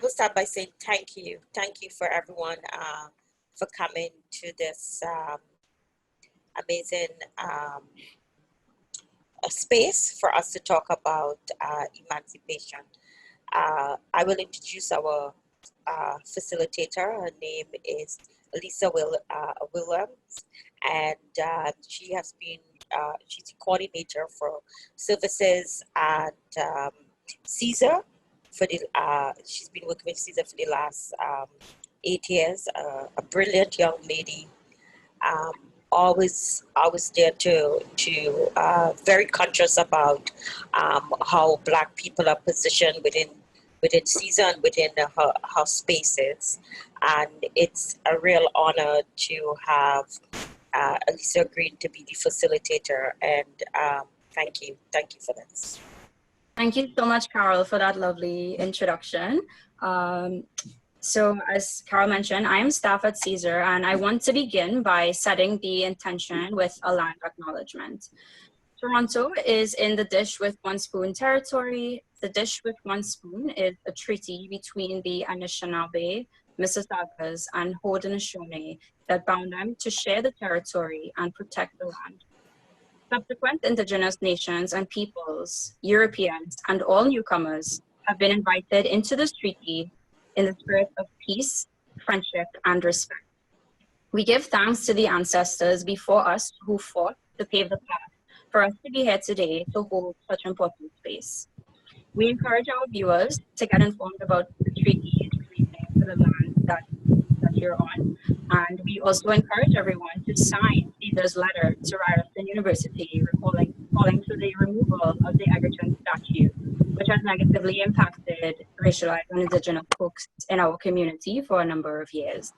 will start by saying thank you. Thank you for everyone for coming to this amazing space for us to talk about emancipation. I will introduce our facilitator. Her name is Alyssa Williams, and she has been she's the coordinator for services at CESAR for the she's been working with CESAR for the last 8 years. A brilliant young lady, always there to very conscious about how Black people are positioned within CESAR and within her spaces, and it's a real honor to have Alyssa agreed to be the facilitator, and thank you for this. Thank you so much, Carol, for that lovely introduction. So as Carol mentioned, I am staff at CESAR, and I want to begin by setting the intention with a land acknowledgement. Toronto is in the Dish with One Spoon territory. The Dish with One Spoon is a treaty between the Anishinaabe, Mississaugas, and Haudenosaunee that bound them to share the territory and protect the land. Subsequent Indigenous nations and peoples, Europeans, and all newcomers have been invited into this treaty in the spirit of peace, friendship, and respect. We give thanks to the ancestors before us who fought to pave the path for us to be here today to hold such important space. We encourage our viewers to get informed about the treaty relating to the land that you're on, and we also encourage everyone to sign CESAR's letter to Ryerson University calling for the removal of the Egerton statue, which has negatively impacted racialized and Indigenous folks in our community for a number of years.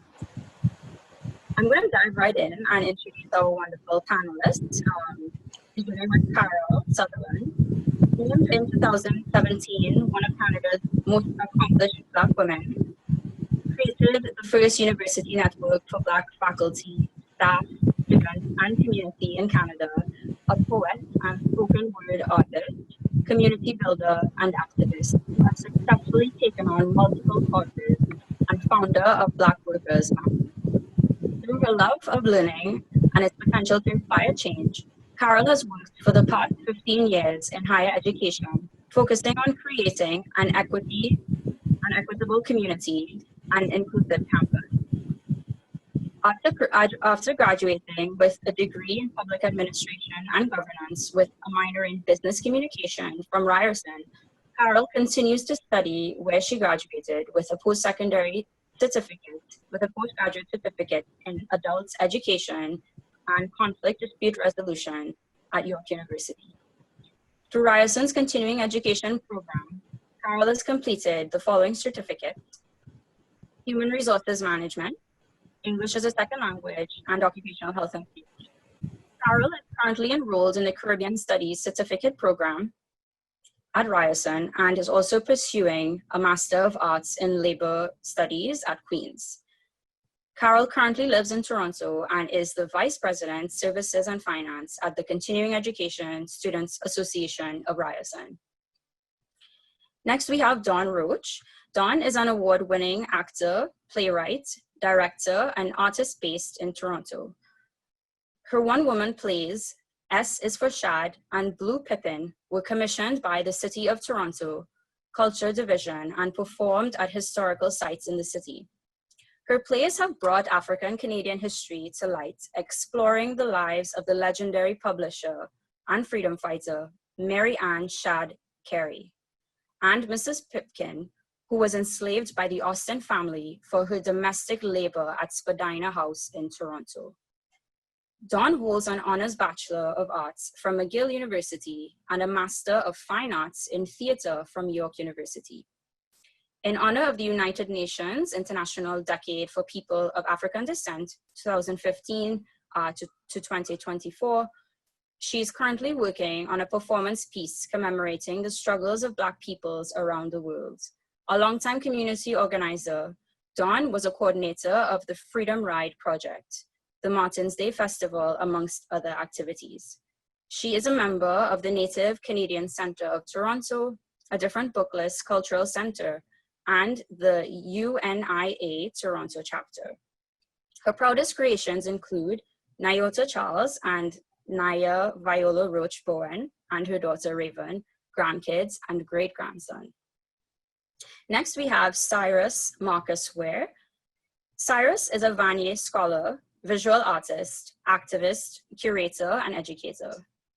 I'm going to dive right in and introduce our wonderful panelists, beginning with Carol Sutherland. Named in 2017 one of Canada's most accomplished Black women, created the first university network for Black faculty, staff, students, and community in Canada, a poet and spoken word artist, community builder, and activist who has successfully taken on multiple causes and founder of Black Workers Matter. Through her love of learning and its potential to inspire change, Carol has worked for the past 15 years in higher education, focusing on creating an equitable community and inclusive campus. After graduating with a degree in public administration and governance with a minor in business communication from Ryerson, Carol continues to study where she graduated with a postgraduate certificate in adult education and conflict dispute resolution at York University. Through Ryerson's continuing education program, Carol has completed the following certificates: Human Resources Management, English as a Second Language, and Occupational Health and Safety. Carol is currently enrolled in the Caribbean Studies Certificate Program at Ryerson and is also pursuing a Master of Arts in Labor Studies at Queen's. Carol currently lives in Toronto and is the Vice President, Services and Finance at the Continuing Education Students Association of Ryerson. Next, we have Dawn Roach. Dawn is an award-winning actor, playwright, director, and artist based in Toronto. Her one-woman plays, S is for Shad and Blue Pippin, were commissioned by the City of Toronto Culture Division and performed at historical sites in the city. Her plays have brought African Canadian history to light, exploring the lives of the legendary publisher and freedom fighter, Mary Ann Shad Carey, and Mrs. Pipkin, who was enslaved by the Austin family for her domestic labor at Spadina House in Toronto. Dawn holds an Honours Bachelor of Arts from McGill University and a Master of Fine Arts in Theatre from York University. In honor of the United Nations International Decade for People of African Descent, 2015 to 2024, she is currently working on a performance piece commemorating the struggles of Black peoples around the world. A longtime community organizer, Dawn was a coordinator of the Freedom Ride Project, the Martins Day Festival, amongst other activities. She is a member of the Native Canadian Centre of Toronto, a different bookless cultural centre, and the UNIA Toronto chapter. Her proudest creations include Nyota Charles and Naya Viola Roach Bowen and her daughter Raven, grandkids and great-grandson. Next, we have Syrus Marcus Ware. Syrus is a Vanier scholar, visual artist, activist, curator, and educator.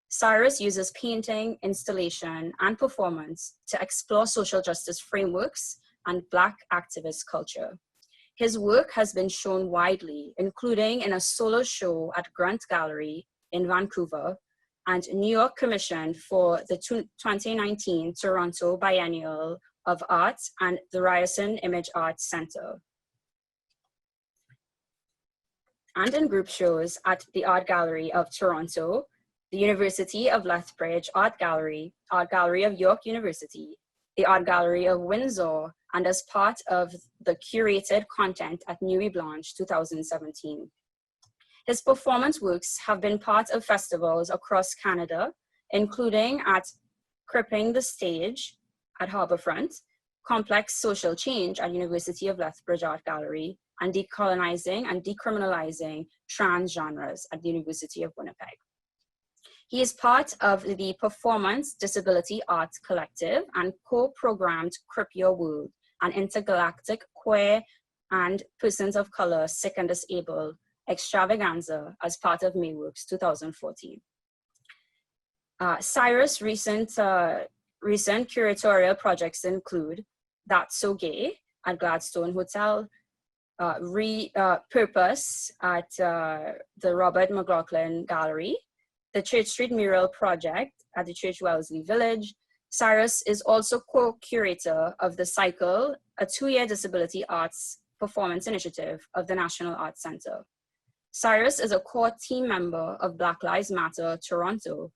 Syrus uses painting, installation, and performance to explore social justice frameworks and Black activist culture. His work has been shown widely, including in a solo show at Grant Gallery in Vancouver and New York Commission for the 2019 Toronto Biennial of Art and the Ryerson Image Arts Center, and in group shows at the Art Gallery of Toronto, the University of Lethbridge Art Gallery of York University, the Art Gallery of Windsor, and as part of the curated content at Nuit Blanche 2017. His performance works have been part of festivals across Canada, including at Cripping the Stage at Harbourfront, Complex Social Change at University of Lethbridge Art Gallery, and Decolonizing and Decriminalizing Trans Genres at the University of Winnipeg. He is part of the Performance Disability Arts Collective and co-programmed Crip Your World, an intergalactic queer and persons of color, sick and disabled extravaganza as part of Mayworks 2014. Syrus' recent curatorial projects include That's So Gay at Gladstone Hotel, Purpose at the Robert McLaughlin Gallery, the Church Street Mural Project at the Church Wellesley Village. Syrus is also co-curator of the Cycle, a 2-year disability arts performance initiative of the National Arts Centre. Syrus is a core team member of Black Lives Matter Toronto.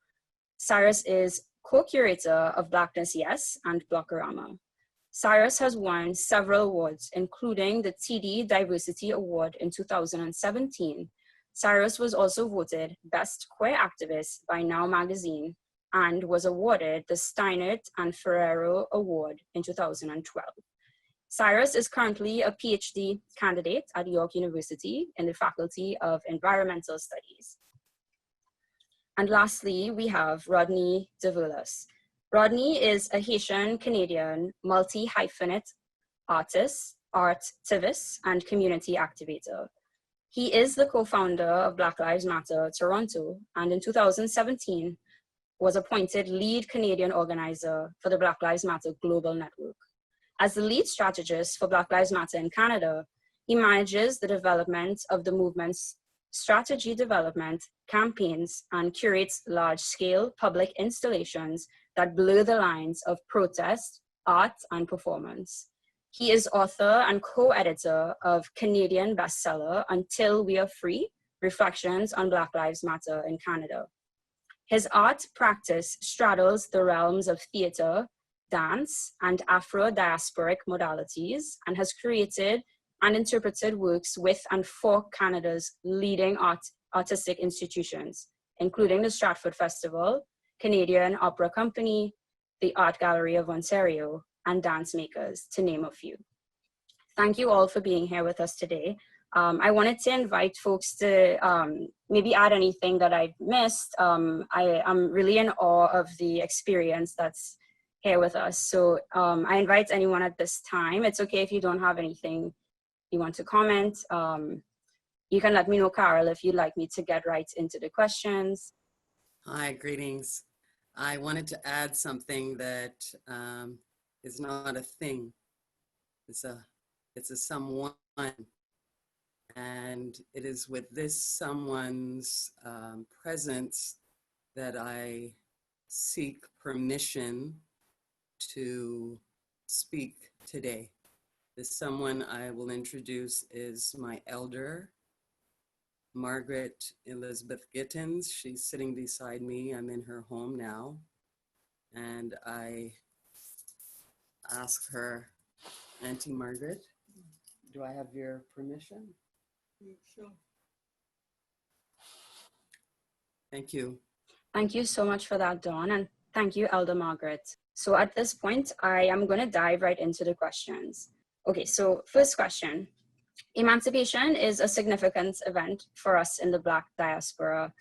Syrus is co-curator of Blackness Yes and Blockorama. Syrus has won several awards, including the TD Diversity Award in 2017. Syrus was also voted Best Queer Activist by Now Magazine and was awarded the Steinert and Ferrero Award in 2012. Syrus is currently a PhD candidate at York University in the Faculty of Environmental Studies. And lastly, we have Rodney DeVulas. Rodney is a Haitian-Canadian multi-hyphenate artist, artivist, and community activator. He is the co-founder of Black Lives Matter Toronto, and in 2017 was appointed lead Canadian organizer for the Black Lives Matter Global Network. As the lead strategist for Black Lives Matter in Canada, he manages the development of the movement's strategy development, campaigns, and curates large-scale public installations that blur the lines of protest, art, and performance. He is author and co-editor of Canadian bestseller Until We Are Free, Reflections on Black Lives Matter in Canada. His art practice straddles the realms of theater, dance, and Afro-diasporic modalities, and has created and interpreted works with and for Canada's leading artistic institutions, including the Stratford Festival, Canadian Opera Company, the Art Gallery of Ontario, and Dance Makers, to name a few. Thank you all for being here with us today. I wanted to invite folks to maybe add anything that I missed. I'm really in awe of the experience that's here with us. So I invite anyone at this time. It's okay if you don't have anything you want to comment. You can let me know, Carol, if you'd like me to get right into the questions. Hi, greetings. I wanted to add something that is not a thing. It's a someone. And it is with this someone's presence that I seek permission to speak today. This someone I will introduce is my elder, Margaret Elizabeth Gittins. She's sitting beside me. I'm in her home now. And I ask her, Auntie Margaret, do I have your permission? Sure. Thank you. Thank you so much for that, Dawn, and thank you, Elder Margaret. So at this point, I am going to dive right into the questions. Okay, so first question. Emancipation is a significant event for us in the Black diaspora.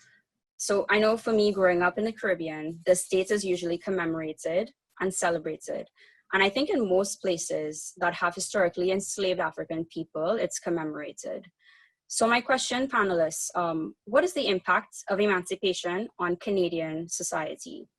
So I know for me, growing up in the Caribbean, the state is usually commemorated and celebrated. And I think in most places that have historically enslaved African people, it's commemorated. So my question, panelists, what is the impact of emancipation on Canadian society?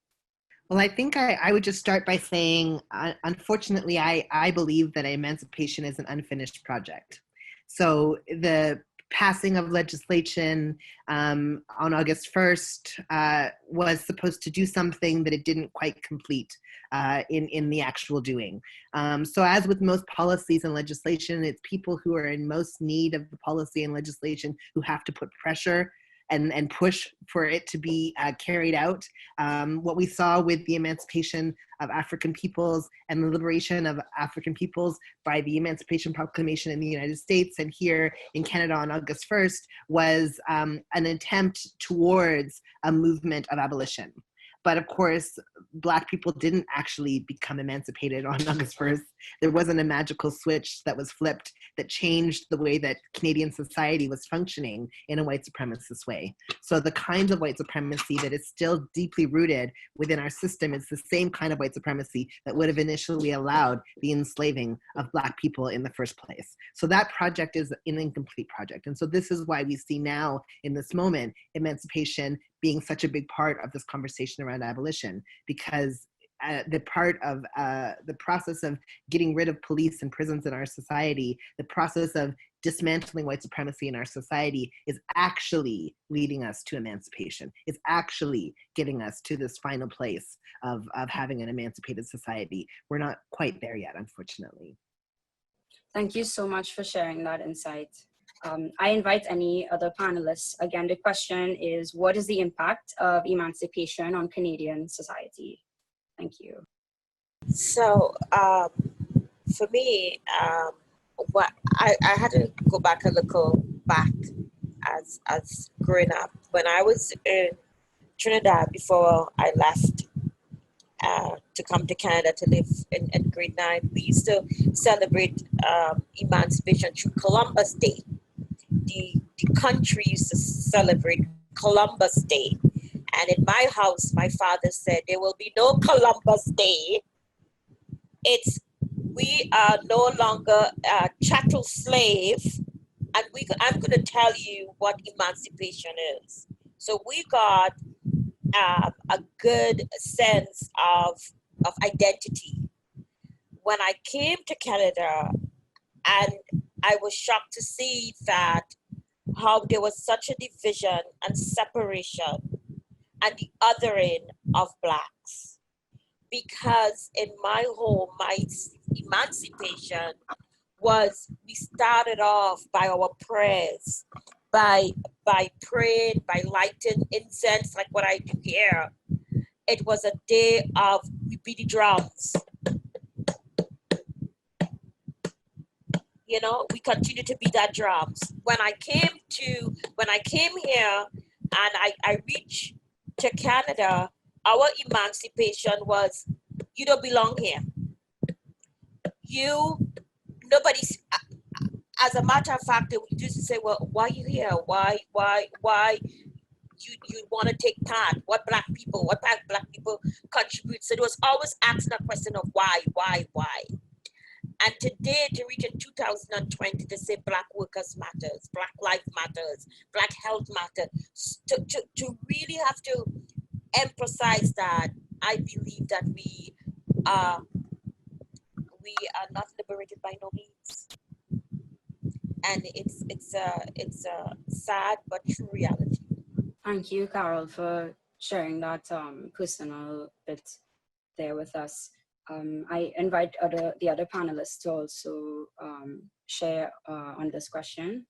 Well, I think I would just start by saying, unfortunately, I believe that emancipation is an unfinished project. So the passing of legislation on August 1st was supposed to do something that it didn't quite complete in the actual doing. So as with most policies and legislation, it's people who are in most need of the policy and legislation who have to put pressure and push for it to be carried out. What we saw with the emancipation of African peoples and the liberation of African peoples by the Emancipation Proclamation in the United States and here in Canada on August 1st was an attempt towards a movement of abolition. But of course, Black people didn't actually become emancipated on August 1st. There wasn't a magical switch that was flipped that changed the way that Canadian society was functioning in a white supremacist way. So the kind of white supremacy that is still deeply rooted within our system is the same kind of white supremacy that would have initially allowed the enslaving of Black people in the first place. So that project is an incomplete project. And so this is why we see now in this moment, emancipation being such a big part of this conversation around abolition, because the process of getting rid of police and prisons in our society, the process of dismantling white supremacy in our society is actually leading us to emancipation. It's actually getting us to this final place of having an emancipated society. We're not quite there yet, unfortunately. Thank you so much for sharing that insight. I invite any other panelists. Again, the question is, what is the impact of emancipation on Canadian society? Thank you. So for me, what I had to go back a little back as growing up. When I was in Trinidad before I left to come to Canada to live in grade 9, we used to celebrate emancipation through Columbus Day. The country used to celebrate Columbus Day. And in my house, my father said, there will be no Columbus Day. We are no longer chattel slave. And I'm going to tell you what emancipation is. So we got a good sense of identity. When I came to Canada, and I was shocked to see that how there was such a division and separation and the othering of Blacks. Because in my home, my emancipation was, we started off by our prayers, by praying, by lighting incense, like what I do here. It was a day of, we beat the drums. You know, we continue to beat our drums. When I came here and I reached to Canada, our emancipation was, you don't belong here. Nobody's, as a matter of fact, they used to say, well, why are you here? Why you want to take part? What Black people contribute? So there was always asking a question of why? And today, to reach in 2020, to say Black workers matters, Black life matters, Black health matters, to really have to emphasize that, I believe that we are not liberated by no means, and it's a sad but true reality. Thank you, Carol, for sharing that personal bit there with us. I invite the other panelists to also share on this question.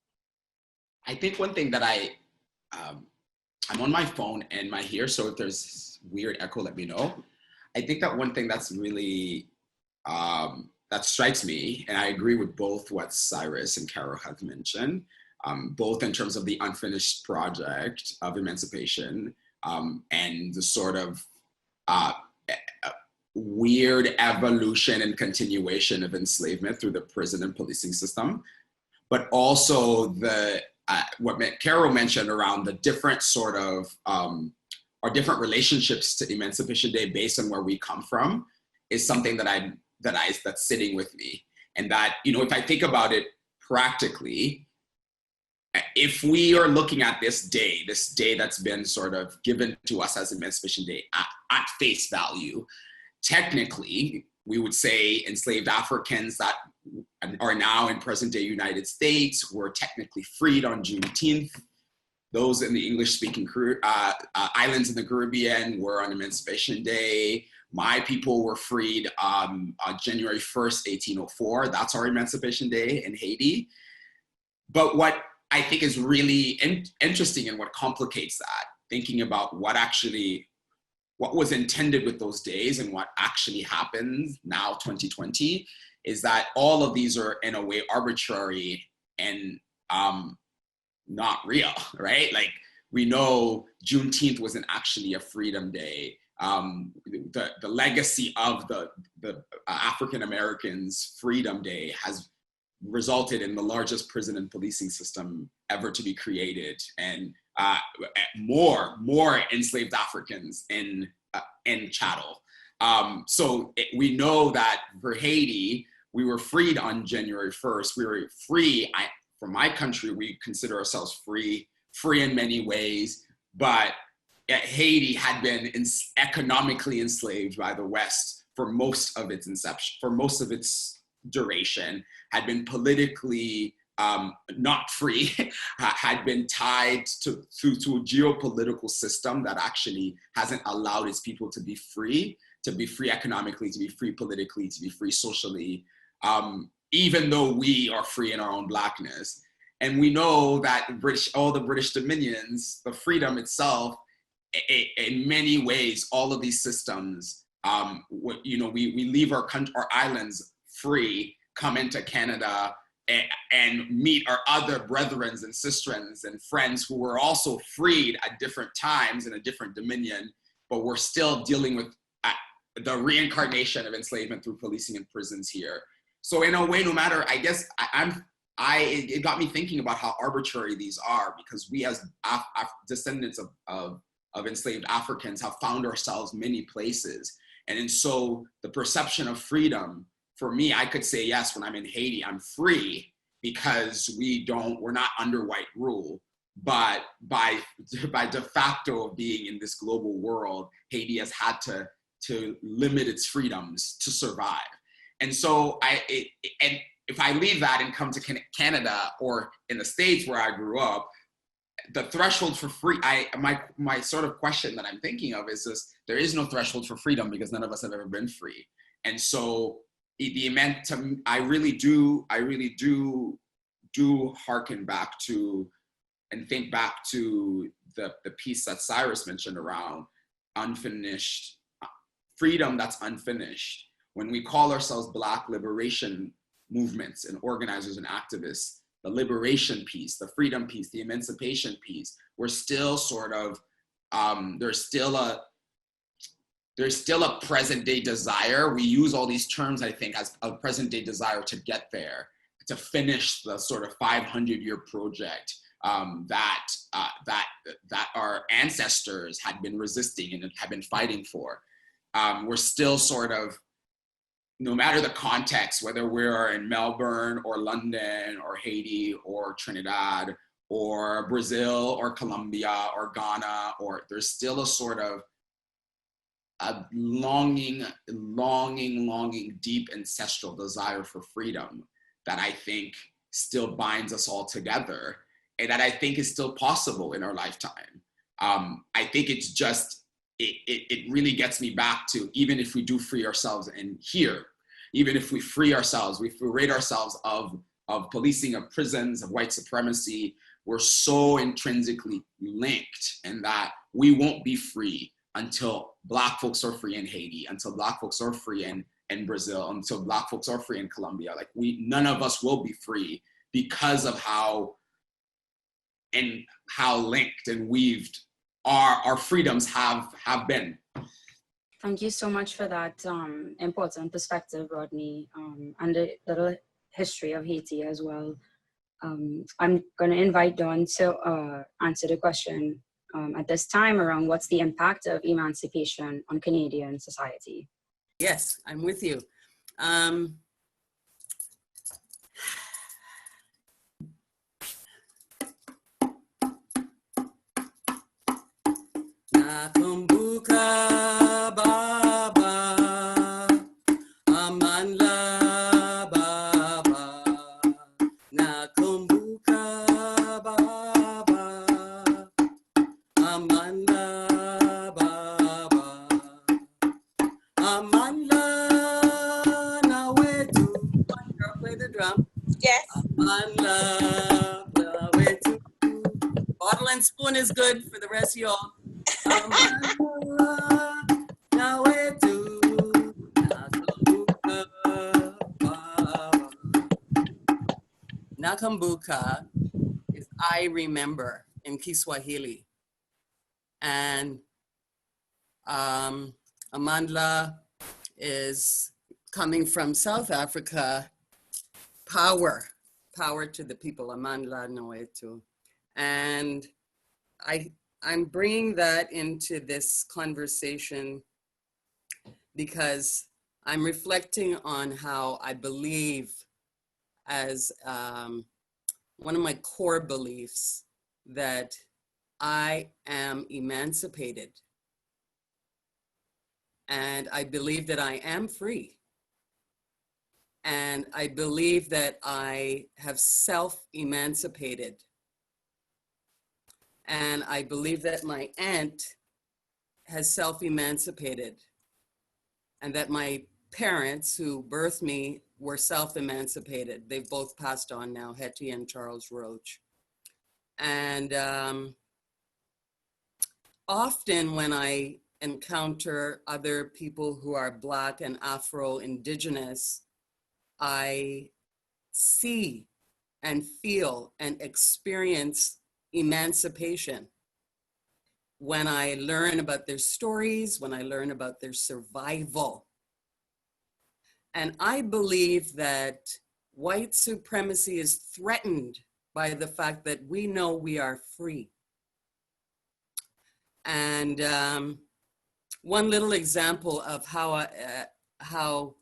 I think one thing that I'm on my phone and my ear, so if there's weird echo, let me know. I think that one thing that's really, that strikes me, and I agree with both what Syrus and Carol have mentioned, both in terms of the unfinished project of emancipation and the sort of weird evolution and continuation of enslavement through the prison and policing system, but also the what Carol mentioned around the different sort of our different relationships to Emancipation Day based on where we come from is something that's sitting with me. And that, you know, if I think about it practically, if we are looking at this day that's been sort of given to us as Emancipation Day at face value, technically, we would say enslaved Africans that are now in present day United States were technically freed on Juneteenth. Those in the English-speaking islands in the Caribbean were on Emancipation Day. My people were freed on January 1st, 1804. That's our Emancipation Day in Haiti. But what I think is really interesting and what complicates that, thinking about what was intended with those days and what actually happens now, 2020, is that all of these are in a way arbitrary and not real, right? Like, we know Juneteenth wasn't actually a freedom day. The legacy of the African Americans' Freedom Day has resulted in the largest prison and policing system ever to be created, and more enslaved Africans in chattel. So we know that for Haiti, we were freed on January 1st. We were free. For my country, we consider ourselves free in many ways, but Haiti had been economically enslaved by the West for most of its inception, for most of its duration, had been politically not free, had been tied to a geopolitical system that actually hasn't allowed its people to be free economically, to be free politically, to be free socially, even though we are free in our own Blackness. And we know that all the British dominions, the freedom itself, in many ways, all of these systems, you know, we leave our islands free, come into Canada and meet our other brethren and sisters and friends who were also freed at different times in a different dominion, but we're still dealing with the reincarnation of enslavement through policing and prisons here. So in a way, no matter, I guess it got me thinking about how arbitrary these are, because we as descendants of enslaved Africans have found ourselves many places. And so the perception of freedom, for me, I could say, yes, when I'm in Haiti, I'm free because we're not under white rule. But by de facto of being in this global world, Haiti has had to limit its freedoms to survive. And so and if I leave that and come to Canada or in the States where I grew up, the threshold for free, my sort of question that I'm thinking of is this: there is no threshold for freedom because none of us have ever been free. And so I really do hearken back to and think back to the piece that Syrus mentioned around unfinished freedom that's unfinished. When we call ourselves Black liberation movements and organizers and activists, the liberation piece, the freedom piece, the emancipation piece, we're still sort of, there's still a present day desire. We use all these terms, I think, as a present day desire to get there, to finish the sort of 500-year project that our ancestors had been resisting and had been fighting for. We're still sort of, no matter the context, whether we're in Melbourne or London or Haiti or Trinidad or Brazil or Colombia or Ghana, or there's still a sort of a longing, deep ancestral desire for freedom that I think still binds us all together, and that I think is still possible in our lifetime. I think it's just, it really gets me back to, even if we do free ourselves in here, even if we free ourselves, we rid ourselves of policing, of prisons, of white supremacy, we're so intrinsically linked, and that we won't be free until Black folks are free in Haiti, until Black folks are free in Brazil, until Black folks are free in Colombia. Like, none of us will be free because of how linked and weaved our freedoms have been. Thank you so much for that important perspective, Rodney, and a little history of Haiti as well. I'm going to invite Dawn to answer the question at this time around what's the impact of emancipation on Canadian society. Yes, I'm with you. Nakumbuka baba, amanla baba. Nakumbuka baba, amanla baba. Amanla na wetu. Girl, play the drum. Yes. Amanla na wetu. Bottle and spoon is good for the rest of y'all. Nakumbuka is I remember in Kiswahili. And Amandla is coming from South Africa, power to the people, Amandla Noetu. And I'm bringing that into this conversation because I'm reflecting on how I believe as one of my core beliefs that I am emancipated. And I believe that I am free. And I believe that I have self-emancipated. And I believe that my aunt has self-emancipated and that my parents who birthed me were self-emancipated. They've both passed on now, Hetty and Charles Roach. And often when I encounter other people who are Black and Afro-Indigenous, I see and feel and experience emancipation. When I learn about their stories, when I learn about their survival. And I believe that white supremacy is threatened by the fact that we know we are free. And one little example of how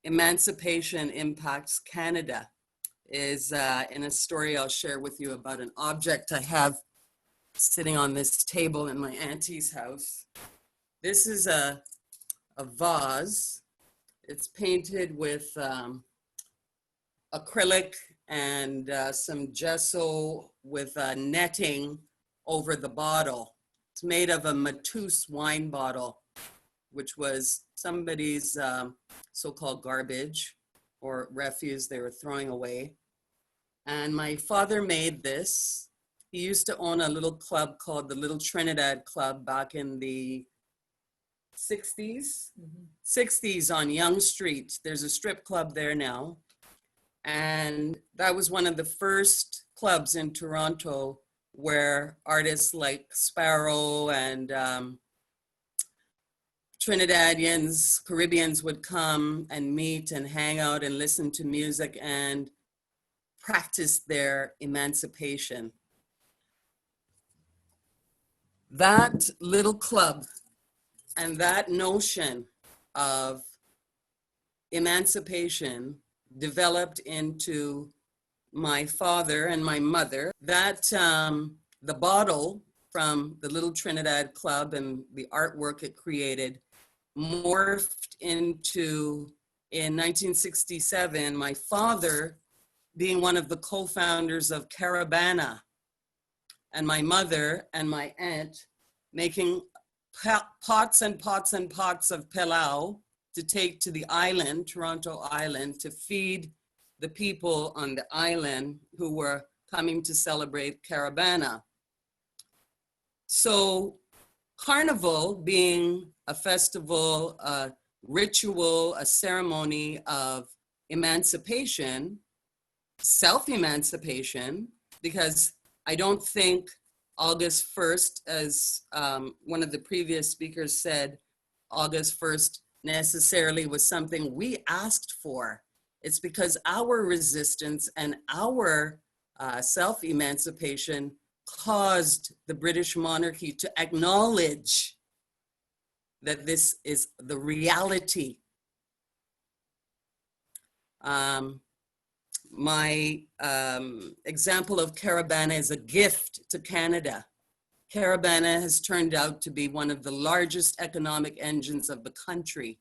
emancipation impacts Canada is in a story I'll share with you about an object I have sitting on this table in my auntie's house. This is a vase. It's painted with acrylic and some gesso with netting over the bottle. It's made of a Matus wine bottle, which was somebody's so-called garbage or refuse they were throwing away. And my father made this. He used to own a little club called the Little Trinidad Club back in the 60s. 60s on Yonge Street. There's a strip club there now. And that was one of the first clubs in Toronto where artists like Sparrow and Trinidadians, Caribbeans would come and meet and hang out and listen to music and practice their emancipation. That little club and that notion of emancipation developed into my father and my mother. That the bottle from the Little Trinidad Club and the artwork it created morphed into, in 1967, my father being one of the co-founders of Caravana, and my mother and my aunt making pots and pots and pots of pilau to take to the island, Toronto Island, to feed the people on the island who were coming to celebrate Caravana. So Carnival being a festival, a ritual, a ceremony of emancipation, self-emancipation, because I don't think August 1st, as one of the previous speakers said, August 1st necessarily was something we asked for. It's because our resistance and our self-emancipation caused the British monarchy to acknowledge that this is the reality. My example of Caribana is a gift to Canada. Caribana has turned out to be one of the largest economic engines of the country,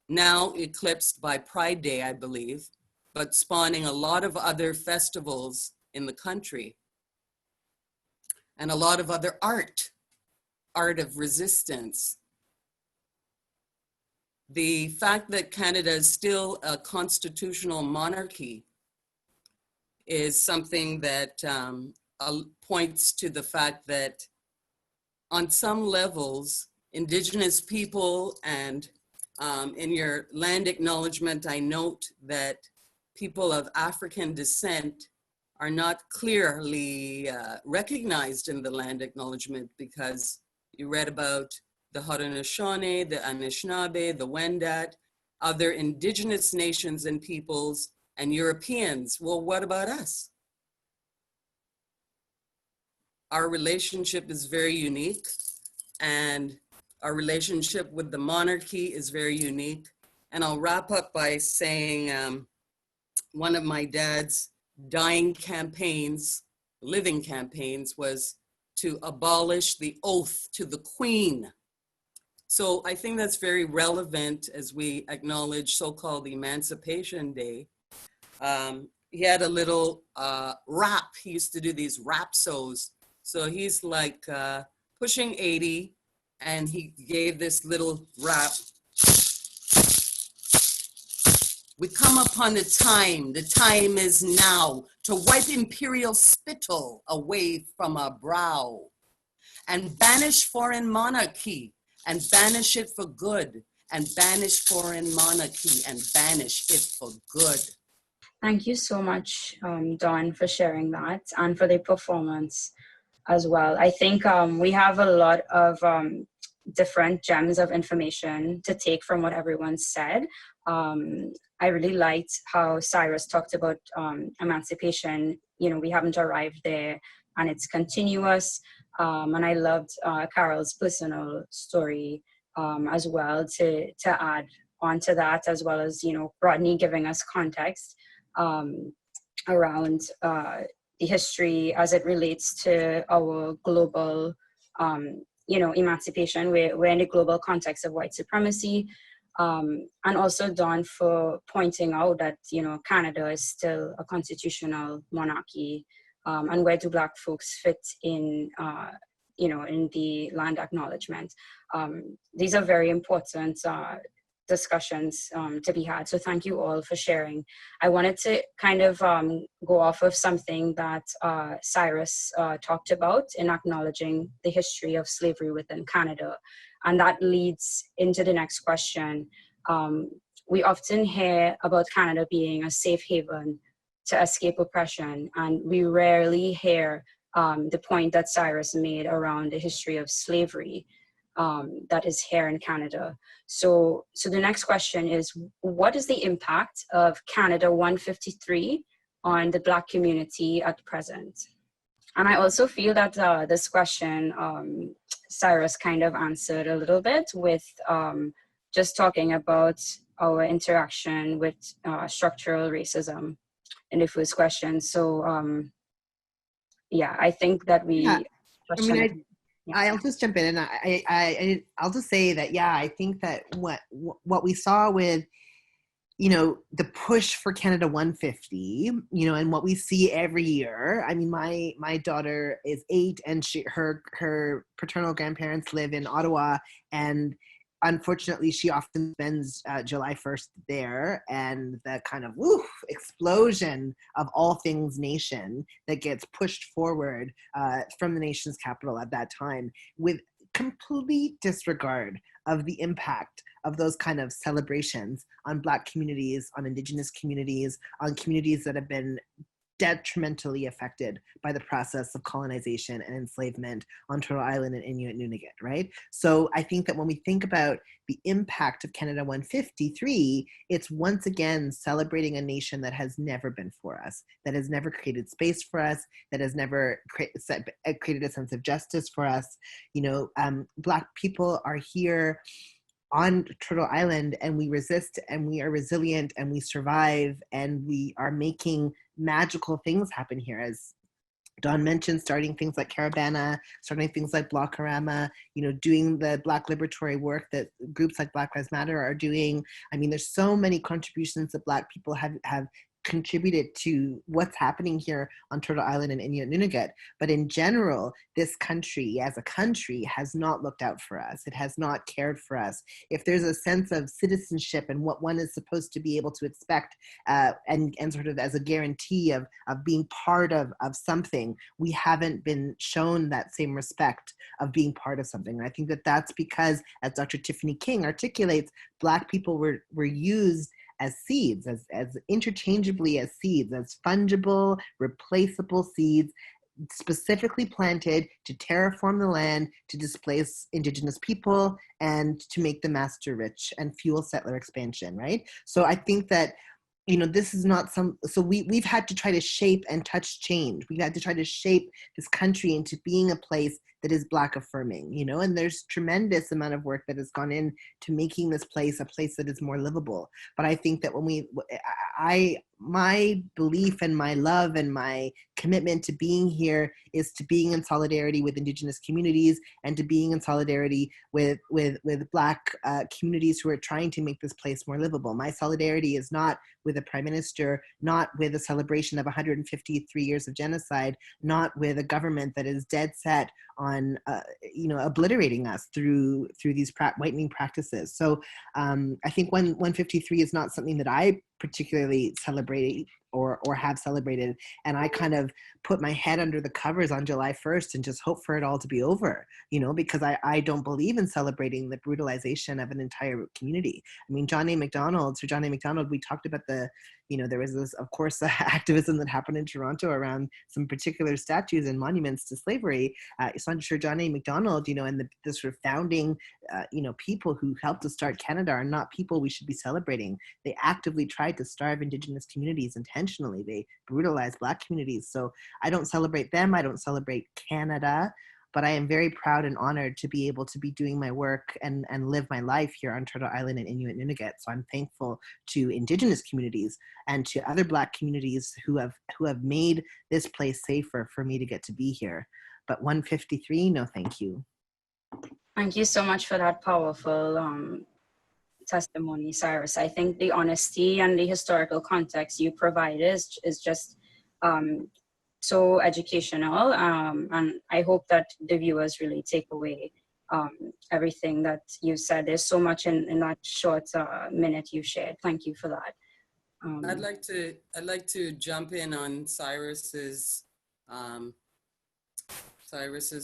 now eclipsed by Pride Day, I believe, but spawning a lot of other festivals in the country and a lot of other art of resistance. The fact that Canada is still a constitutional monarchy is something that points to the fact that on some levels, Indigenous people and in your land acknowledgement, I note that people of African descent are not clearly recognized in the land acknowledgement, because you read about the Haudenosaunee, the Anishinaabe, the Wendat, other Indigenous nations and peoples, and Europeans. Well, what about us? Our relationship is very unique, and our relationship with the monarchy is very unique. And I'll wrap up by saying one of my dad's dying campaigns, living campaigns, was to abolish the oath to the Queen. So I think that's very relevant as we acknowledge so-called Emancipation Day. He had a little rap. He used to do these rap-sos. So he's like pushing 80, and he gave this little rap. We come upon the time is now, to wipe imperial spittle away from our brow, and banish foreign monarchy, and banish it for good, and banish foreign monarchy, and banish it for good. Thank you so much, Dawn, for sharing that and for the performance as well. I think we have a lot of different gems of information to take from what everyone said. I really liked how Syrus talked about emancipation. You know, we haven't arrived there, and it's continuous. And I loved Carol's personal story as well to add on to that, as well as, you know, Rodney giving us context around the history as it relates to our global, you know, emancipation. We're in the global context of white supremacy. And also Dawn for pointing out that, you know, Canada is still a constitutional monarchy, and where do Black folks fit in, you know, in the land acknowledgement. These are very important discussions to be had. So thank you all for sharing. I wanted to kind of go off of something that Syrus talked about in acknowledging the history of slavery within Canada. And that leads into the next question. We often hear about Canada being a safe haven to escape oppression, and we rarely hear the point that Syrus made around the history of slavery that is here in Canada. So the next question is, what is the impact of Canada 153 on the Black community at present? And I also feel that this question, Syrus kind of answered a little bit with just talking about our interaction with structural racism in the first question. So yeah, I think that we... Yeah. I mean, I'll just jump in, and I'll just say that, yeah, I think that what we saw with, you know, the push for Canada 150, you know, and what we see every year. I mean, my daughter is 8, and her paternal grandparents live in Ottawa, and unfortunately, she often spends July 1st there, and the kind of explosion of all things nation that gets pushed forward from the nation's capital at that time, with complete disregard of the impact of those kind of celebrations on Black communities, on Indigenous communities, on communities that have been detrimentally affected by the process of colonization and enslavement on Turtle Island and Inuit Nunavut, right? So I think that when we think about the impact of Canada 153, it's once again celebrating a nation that has never been for us, that has never created space for us, that has never created a sense of justice for us. You know, Black people are here on Turtle Island, and we resist, and we are resilient, and we survive, and we are making magical things happen here. As Don mentioned, starting things like Caravana, starting things like Blockorama, you know, doing the Black liberatory work that groups like Black Lives Matter are doing. I mean, there's so many contributions that Black people have contributed to what's happening here on Turtle Island and Inuit Nunavut. But in general, this country as a country has not looked out for us. It has not cared for us. If there's a sense of citizenship and what one is supposed to be able to expect and sort of as a guarantee of being part of something, we haven't been shown that same respect of being part of something. And I think that that's because, as Dr. Tiffany King articulates, Black people were used as seeds, as interchangeably as seeds, as fungible, replaceable seeds, specifically planted to terraform the land, to displace Indigenous people, and to make the master rich and fuel settler expansion, right? So I think that, you know, this is not so we've had to try to shape and touch change. We've had to try to shape this country into being a place that is Black affirming, you know, and there's tremendous amount of work that has gone in to making this place a place that is more livable. But I think that when my belief and my love and my commitment to being here is to being in solidarity with Indigenous communities and to being in solidarity with Black communities who are trying to make this place more livable. My solidarity is not with a prime minister, not with a celebration of 153 years of genocide, not with a government that is dead set on, you know, obliterating us through these whitening practices. So I think 153 is not something that I particularly celebrate or have celebrated, and I kind of put my head under the covers on July 1st and just hope for it all to be over, you know, because I don't believe in celebrating the brutalization of an entire community. I mean, Sir John A. Macdonald, we talked about you know, there was this, of course, activism that happened in Toronto around some particular statues and monuments to slavery. Sir John A. Macdonald, you know, and the sort of founding, you know, people who helped to start Canada are not people we should be celebrating. They actively tried to starve Indigenous communities intentionally. They brutalized Black communities. So I don't celebrate them. I don't celebrate Canada. But I am very proud and honored to be able to be doing my work and live my life here on Turtle Island and Inuit Nunavut. So I'm thankful to Indigenous communities and to other Black communities who have made this place safer for me to get to be here. But 153, no thank you. Thank you so much for that powerful testimony, Syrus. I think the honesty and the historical context you provide is just so educational, and I hope that the viewers really take away everything that you said. There's so much in that short minute you shared. Thank you for that. I'd like to jump in on Cyrus's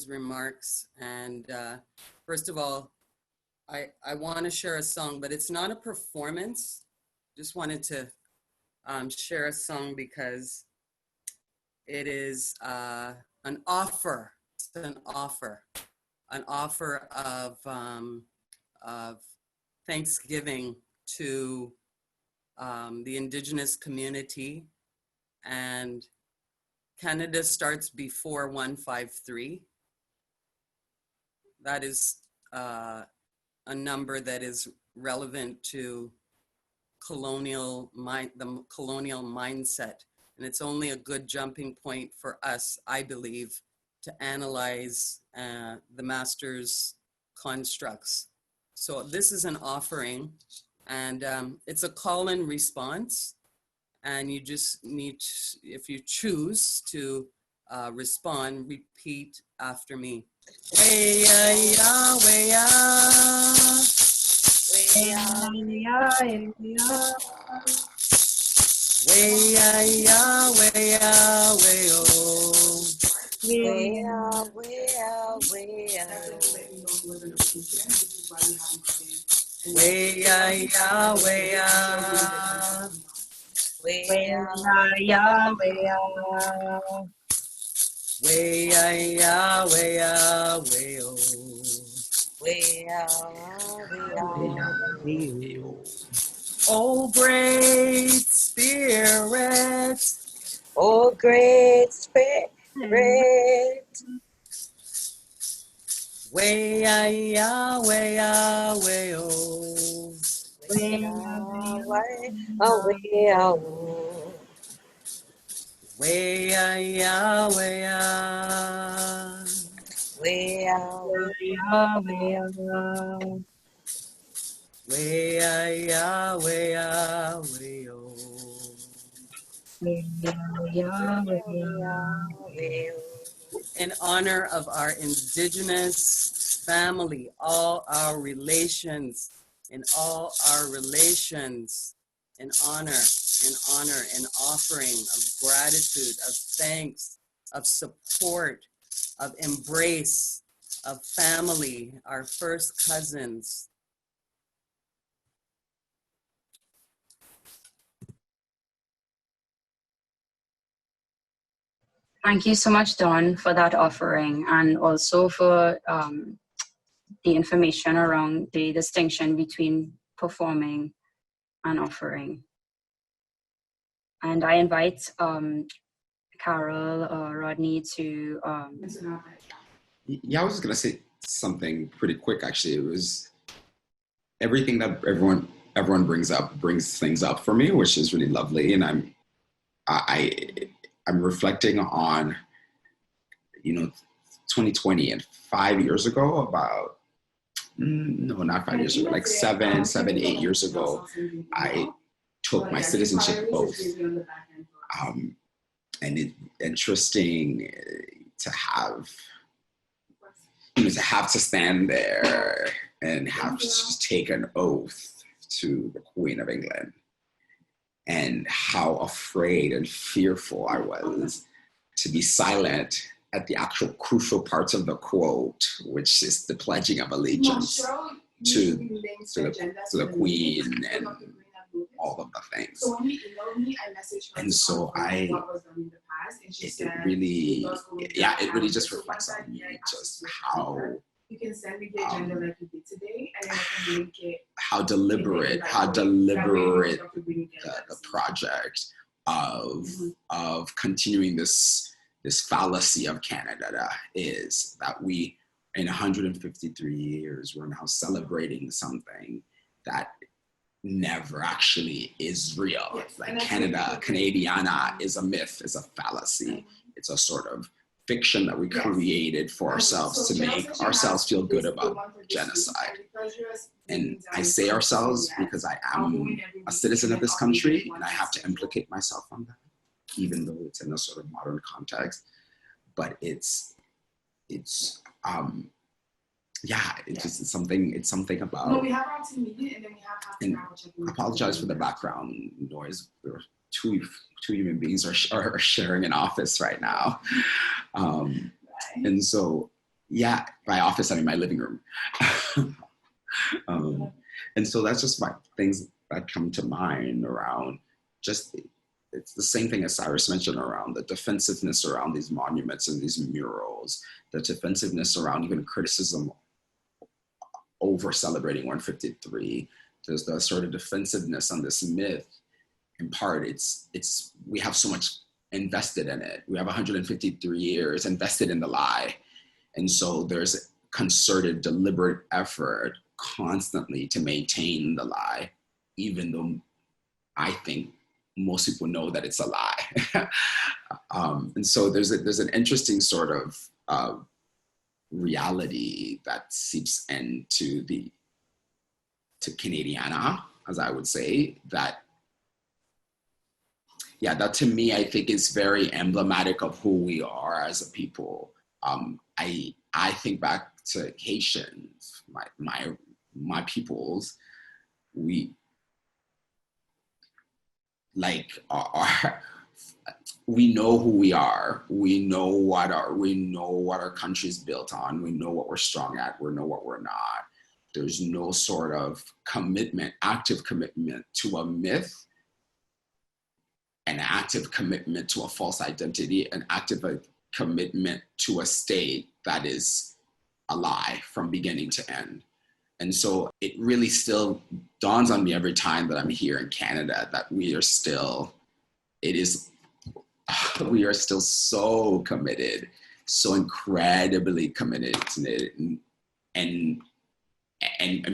remarks. And first of all, I want to share a song, but it's not a performance. Just wanted to share a song because it is an offer. It's an offer of thanksgiving to the Indigenous community. And Canada starts before 153. That is a number that is relevant to the colonial mindset. And it's only a good jumping point for us, I believe, to analyze the master's constructs. So this is an offering, and it's a call and response. And you just need, if you choose to respond, repeat after me. Way-ya-ya, way-ya. Way-ya-ya, way-ya. Way-ya-ya, way-ya, way-oh. Way-ya, way-ya, way-ya. Way-ya-ya, way-ya. Wea, ya, wea. Wea, wea, wea, oh great spirit, Oh, great spirit. wea, wea, wea, wea, in honor of our indigenous family, all our relations, in all our relations, in honor, in offering of gratitude, of thanks, of support, of embrace, of family, our first cousins. Thank you so much, Dawn, for that offering, and also for the information around the distinction between performing and offering. And I invite Carol or Rodney to... Yeah, I was just gonna say something pretty quick, actually. It was everything that everyone brings things up for me, which is really lovely. And I'm reflecting on, 2020 and 5 years ago, about, no, not 5 years ago, like 8 years ago, I took my citizenship oath. And it's interesting to have, to stand there and have to just take an oath to the Queen of England, and how afraid and fearful I was to be silent at the actual crucial parts of the quote, which is the pledging of allegiance to the Queen and all of the things. And so it really just reflects on me just how you can send the agenda like you did today, and then I can link it. How deliberate the project of continuing this fallacy of Canada is, that we, in 153 years, we're now celebrating something that never actually is real. Yes, like Canadiana is a myth, is a fallacy. It's a sort of fiction that we created for ourselves to make ourselves feel good about genocide. And I say ourselves because I am a citizen of this country, and I have to implicate myself on that, even though it's in a sort of modern context. But it's something about. No, we have our team meeting, and then we have half an hour checking. I apologize for the background noise. Two human beings are sharing an office right now. And so, by office, I mean my living room. And so that's just my things that come to mind around it's the same thing as Syrus mentioned around the defensiveness around these monuments and these murals, the defensiveness around even criticism over celebrating 153. There's the sort of defensiveness on this myth. In part, we have so much invested in it. We have 153 years invested in the lie. And so there's concerted, deliberate effort constantly to maintain the lie, even though I think most people know that it's a lie. And so there's an interesting sort of reality that seeps into to Canadiana, as I would say, that to me, I think is very emblematic of who we are as a people. I think back to Haitians, my peoples, we we know who we are. We know what our country's built on. We know what we're strong at. We know what we're not. There's no sort of commitment, active commitment to a myth an active commitment to a false identity, an active commitment to a state that is a lie from beginning to end. And so it really still dawns on me every time that I'm here in Canada that we are still so committed, so incredibly committed to it. And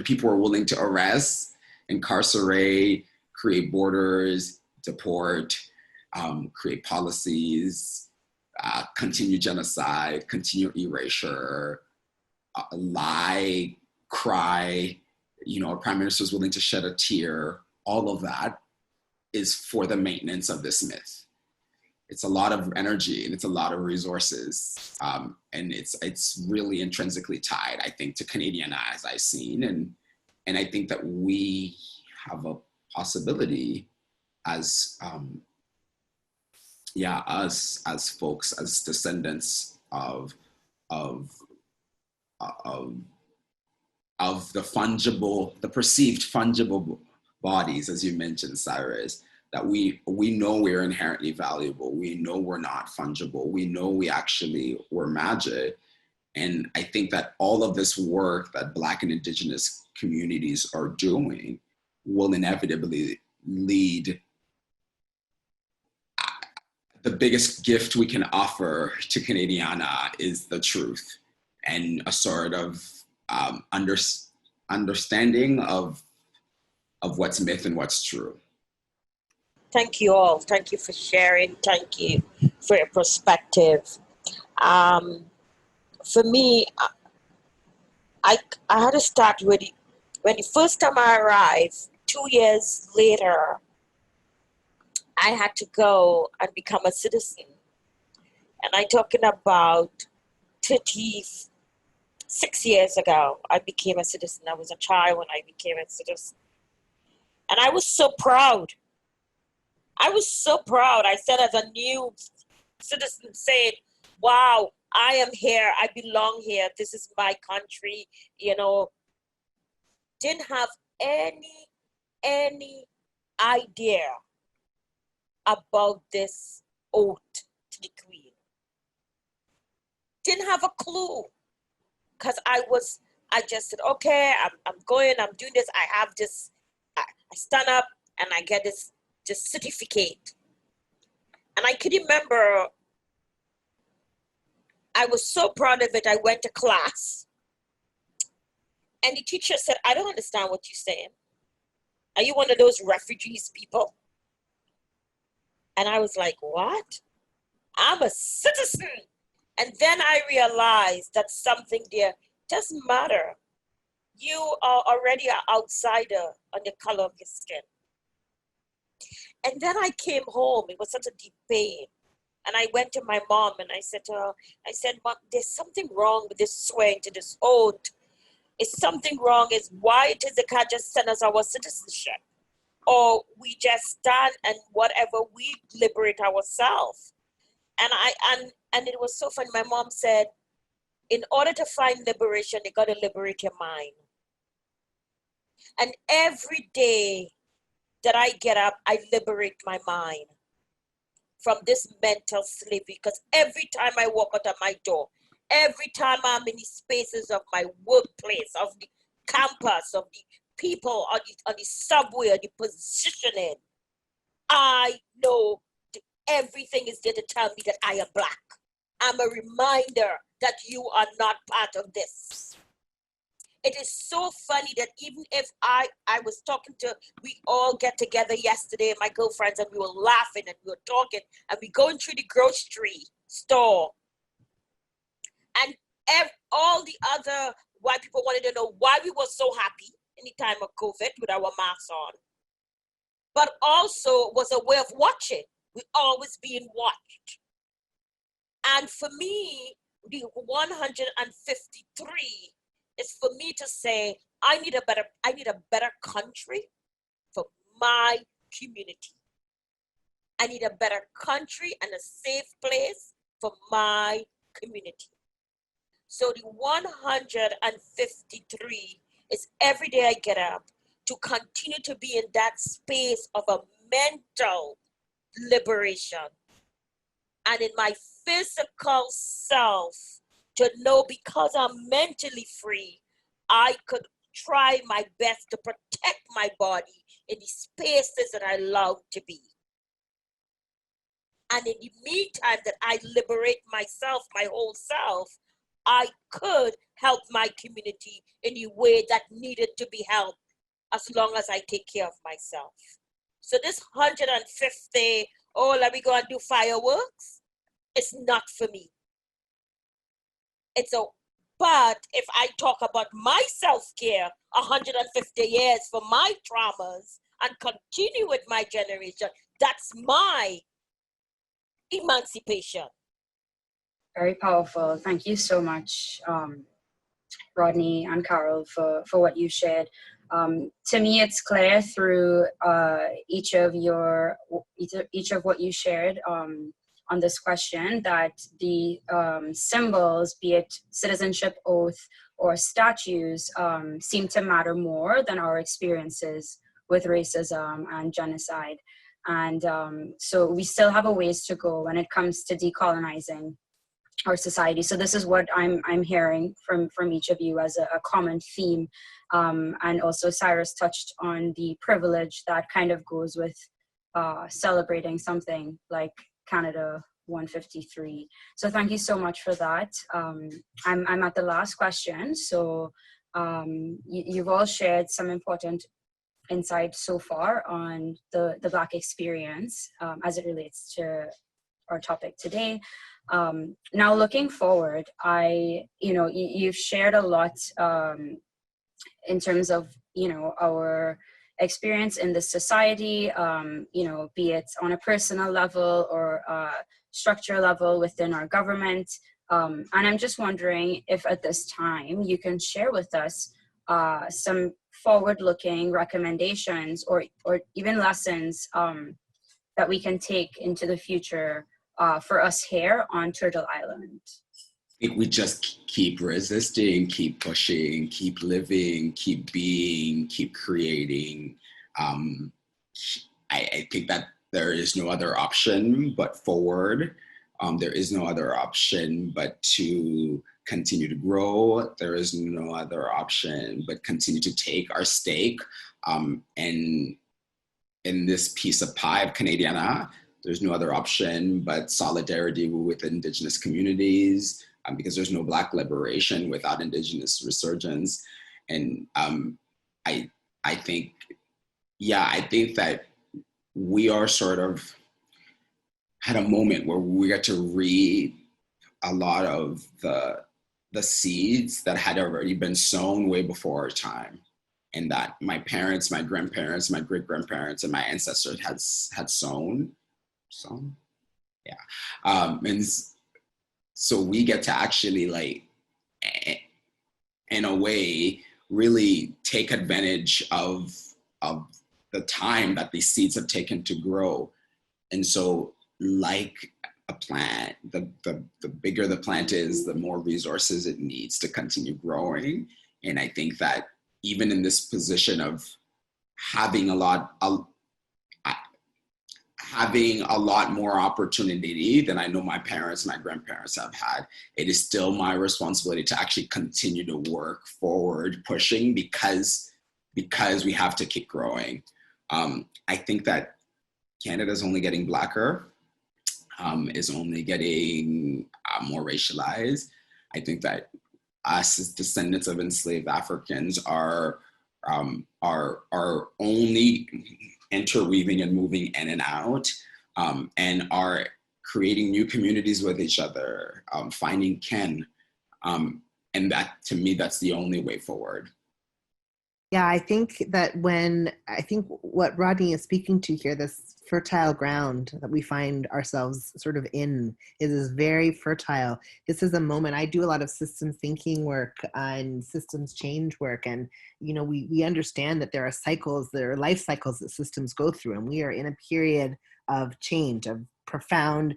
people are willing to arrest, incarcerate, create borders, deport, create policies, continue genocide, continue erasure, lie, cry, our prime minister is willing to shed a tear. All of that is for the maintenance of this myth. It's a lot of energy and it's a lot of resources. And it's really intrinsically tied, I think, to Canadian as I've seen. And I think that we have a possibility as, us as folks, as descendants of the perceived fungible bodies, as you mentioned, Syrus, that we know we're inherently valuable. We know we're not fungible. We know we're magic. And I think that all of this work that Black and Indigenous communities are doing will inevitably lead. The biggest gift we can offer to Canadiana is the truth and a sort of understanding of what's myth and what's true. Thank you all. Thank you for sharing. Thank you for your perspective. For me, I had to start with when the first time I arrived, 2 years later, I had to go and become a citizen. And I'm talking about 36 years ago, I became a citizen. I was a child when I became a citizen. And I was so proud. I said as a new citizen, said, wow, I am here. I belong here. This is my country. Didn't have any idea about this oath to the Queen. Didn't have a clue. Because I just said, okay, I'm going, I'm doing this. I have this, I stand up and I get this certificate. And I could remember, I was so proud of it. I went to class and the teacher said, I don't understand what you're saying. Are you one of those refugees people? And I was like, what? I'm a citizen. And then I realized that something there doesn't matter. You are already an outsider on the color of your skin. And then I came home. It was such a deep pain. And I went to my mom and I said to her, Mom, there's something wrong with this swearing to this oath. Is something wrong? Is why it is they can't just send us our citizenship? Or we just stand and whatever, we liberate ourselves. And it was so funny. My mom said, in order to find liberation, you got to liberate your mind. And every day that I get up, I liberate my mind from this mental slavery. Because every time I walk out of my door, every time I'm in the spaces of my workplace, of the campus, of the people on the subway, or the positioning, I know everything is there to tell me that I am Black. I'm a reminder that you are not part of this. It is so funny that even if I was talking to, we all get together yesterday, my girlfriends, and we were laughing and we were talking, and we going through the grocery store. And all the other white people wanted to know why we were so happy in the time of COVID with our masks on. But also was a way of watching. We always being watched. And for me, the 153 is for me to say, I need a better country for my community. I need a better country and a safe place for my community. So the 153 is every day I get up to continue to be in that space of a mental liberation. And in my physical self, to know because I'm mentally free, I could try my best to protect my body in the spaces that I love to be. And in the meantime that I liberate myself, my whole self, I could help my community in the way that needed to be helped, as long as I take care of myself. So this 150, oh, let me go and do fireworks, it's not for me. But if I talk about my self-care, 150 years for my traumas, and continue with my generation, that's my emancipation. Very powerful. Thank you so much, Rodney and Carol, for what you shared. To me, it's clear through each of what you shared on this question that the symbols, be it citizenship oath or statues, seem to matter more than our experiences with racism and genocide. And so we still have a ways to go when it comes to decolonizing our society. So this is what I'm hearing from each of you as a common theme. And also Syrus touched on the privilege that kind of goes with celebrating something like Canada 153. So thank you so much for that. I'm at the last question. So you've all shared some important insight so far on the Black experience as it relates to our topic today. Now looking forward, you've shared a lot in terms of, our experience in the society, be it on a personal level or structure level within our government. And I'm just wondering if at this time you can share with us some forward-looking recommendations or even lessons that we can take into the future for us here on Turtle Island. I think we just keep resisting, keep pushing, keep living, keep being, keep creating. I think that there is no other option but forward. There is no other option but to continue to grow. There is no other option but continue to take our stake. And in this piece of pie of Canadiana, there's no other option but solidarity with Indigenous communities, because there's no Black liberation without Indigenous resurgence. And I think that we are sort of at a moment where we get to reap a lot of the seeds that had already been sown way before our time, and that my parents, my grandparents, my great-grandparents, and my ancestors had sown. So, yeah. And so we get to actually, like, in a way, really take advantage of the time that these seeds have taken to grow. And so, like a plant, the bigger the plant is, the more resources it needs to continue growing. And I think that even in this position of having a lot more opportunity than I know my parents, my grandparents have had, it is still my responsibility to actually continue to work forward, pushing, because we have to keep growing. I think that Canada is only getting Blacker, is only getting more racialized. I think that us as descendants of enslaved Africans are only interweaving and moving in and out, and are creating new communities with each other, finding kin. And that, to me, that's the only way forward. Yeah, I think that what Rodney is speaking to here, this fertile ground that we find ourselves sort of in, is very fertile. This is a moment. I do a lot of systems thinking work and systems change work, and we understand that there are cycles, there are life cycles that systems go through, and we are in a period of change, of profound,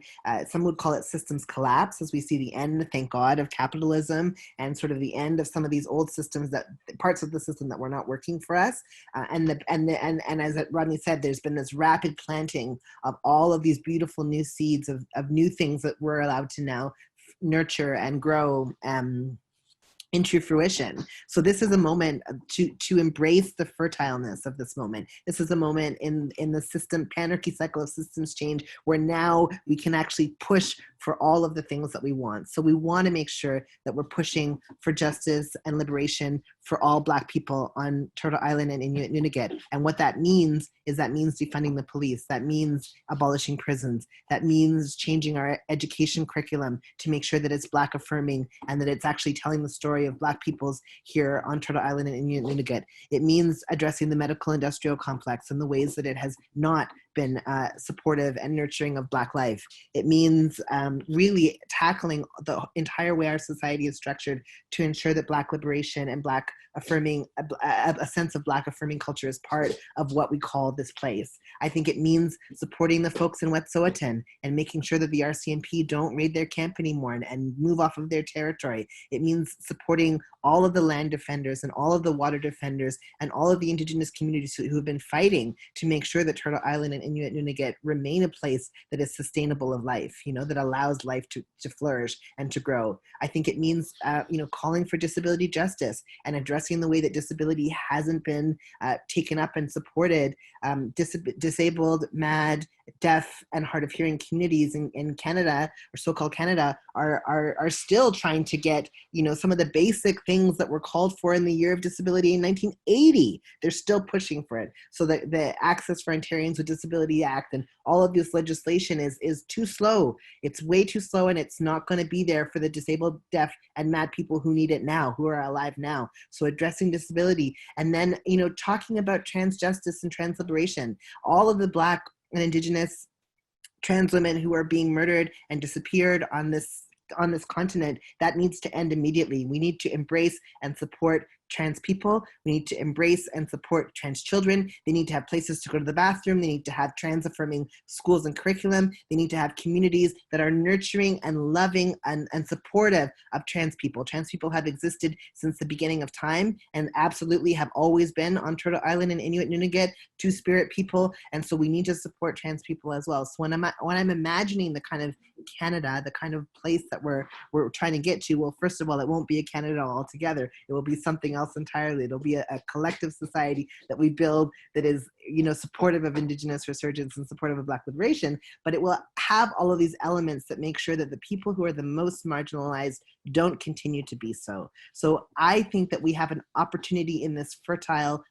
some would call it systems collapse, as we see the end, thank God, of capitalism and sort of the end of some of these old systems, that parts of the system that were not working for us. And as Rodney said, there's been this rapid planting of all of these beautiful new seeds of new things that we're allowed to now nurture and grow into fruition. So this is a moment to embrace the fertileness of this moment. This is a moment in the system panarchy cycle of systems change, where now we can actually push for all of the things that we want. So we want to make sure that we're pushing for justice and liberation for all Black people on Turtle Island and Inuit Nunavut. And what that means is defunding the police. That means abolishing prisons. That means changing our education curriculum to make sure that it's Black affirming and that it's actually telling the story of Black peoples here on Turtle Island and Inuit Nunavut. It means addressing the medical industrial complex and the ways that it has not been supportive and nurturing of Black life. It means really tackling the entire way our society is structured to ensure that Black liberation and Black affirming, a sense of Black affirming culture is part of what we call this place. I think it means supporting the folks in Wet'suwet'en and making sure that the RCMP don't raid their camp anymore and move off of their territory. It means supporting all of the land defenders and all of the water defenders and all of the Indigenous communities who have been fighting to make sure that Turtle Island and Inuit Nunavut remain a place that is sustainable of life, that allows life to flourish and to grow. I think it means, calling for disability justice and addressing the way that disability hasn't been taken up and supported. Disabled, MAD, deaf, and hard of hearing communities in Canada, or so-called Canada, are still trying to get, some of the basic things that were called for in the Year of Disability in 1980. They're still pushing for it. So the Access for Ontarians with Disability Act and all of this legislation is too slow. It's way too slow, and it's not going to be there for the disabled, deaf, and MAD people who need it now, who are alive now. So addressing disability, and then, talking about trans justice and trans liberation. All of the Black and Indigenous trans women who are being murdered and disappeared on this continent, that needs to end immediately. We need to embrace and support trans people. We need to embrace and support trans children. They need to have places to go to the bathroom. They need to have trans affirming schools and curriculum. They need to have communities that are nurturing and loving and supportive of trans people. Trans people have existed since the beginning of time and absolutely have always been on Turtle Island and Inuit Nunavut, two-spirit people. And so we need to support trans people as well. So when I'm imagining the kind of Canada, the kind of place that we're trying to get to, well, first of all, it won't be a Canada altogether. It will be something else entirely. It'll be a collective society that we build that is, supportive of Indigenous resurgence and supportive of Black liberation, but it will have all of these elements that make sure that the people who are the most marginalized don't continue to be so. So I think that we have an opportunity in this fertile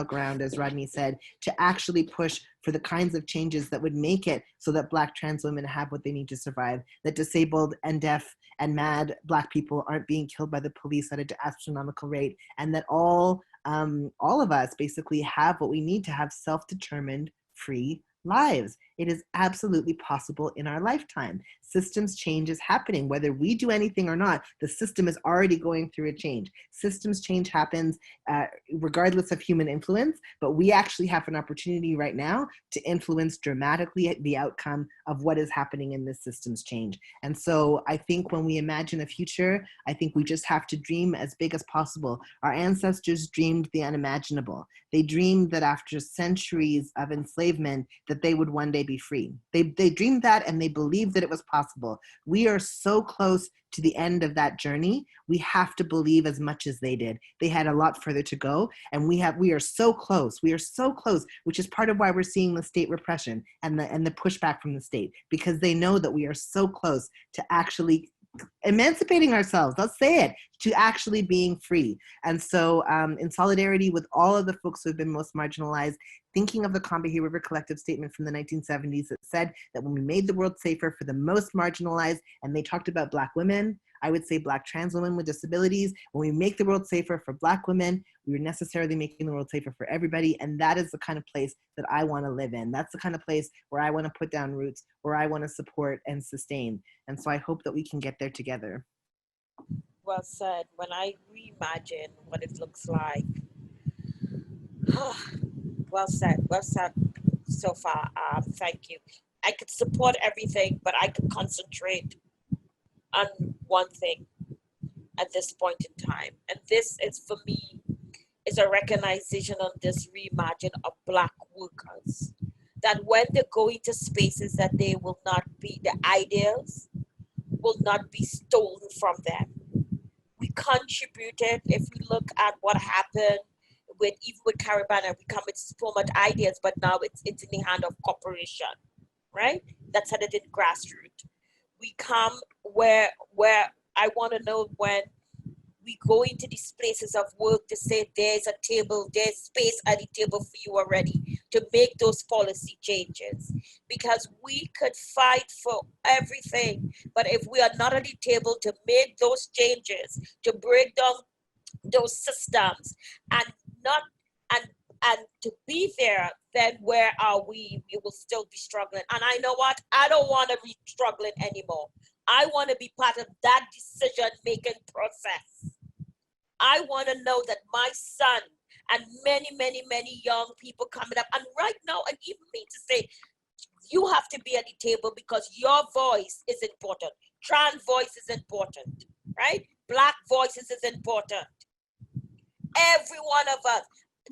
ground, as Rodney said, to actually push for the kinds of changes that would make it so that Black trans women have what they need to survive, that disabled and deaf and MAD Black people aren't being killed by the police at an astronomical rate, and that all of us basically have what we need to have self-determined, free lives. It is absolutely possible in our lifetime. Systems change is happening. Whether we do anything or not, the system is already going through a change. Systems change happens regardless of human influence, but we actually have an opportunity right now to influence dramatically the outcome of what is happening in this systems change. And so I think when we imagine a future, I think we just have to dream as big as possible. Our ancestors dreamed the unimaginable. They dreamed that after centuries of enslavement, that they would one day be free. They dreamed that, and they believed that it was possible. We are so close to the end of that journey. We have to believe as much as they did. They had a lot further to go, and we are so close. We are so close, which is part of why we're seeing the state repression and the pushback from the state, because they know that we are so close to actually emancipating ourselves, let's say it, to actually being free. And so in solidarity with all of the folks who have been most marginalized, thinking of the Combahee River Collective statement from the 1970s that said that when we made the world safer for the most marginalized, and they talked about Black women, I would say Black trans women with disabilities, when we make the world safer for Black women, we're necessarily making the world safer for everybody. And that is the kind of place that I want to live in. That's the kind of place where I want to put down roots, where I want to support and sustain. And so I hope that we can get there together. Well said. When I reimagine what it looks like, well said so far. Thank you. I could support everything, but I could concentrate on one thing at this point in time. And this is, for me, is a recognition of this reimagine of Black workers. That when they go into spaces, that they will not be, the ideas will not be stolen from them. We contributed, if we look at what happened with, even with Caribana, we come with so much ideas, but now it's in the hand of corporation, right? That's how it in grassroots. We come where I want to know, when we go into these places of work, to say there's a table, there's space at the table for you already to make those policy changes. Because we could fight for everything, but if we are not at the table to make those changes, to break down those systems, and not and to be there, then where are we? We will still be struggling. And I know what? I don't want to be struggling anymore. I want to be part of that decision-making process. I want to know that my son and many, many, many young people coming up, and right now, and even me, to say, you have to be at the table because your voice is important. Trans voice is important, right? Black voices is important. Every one of us,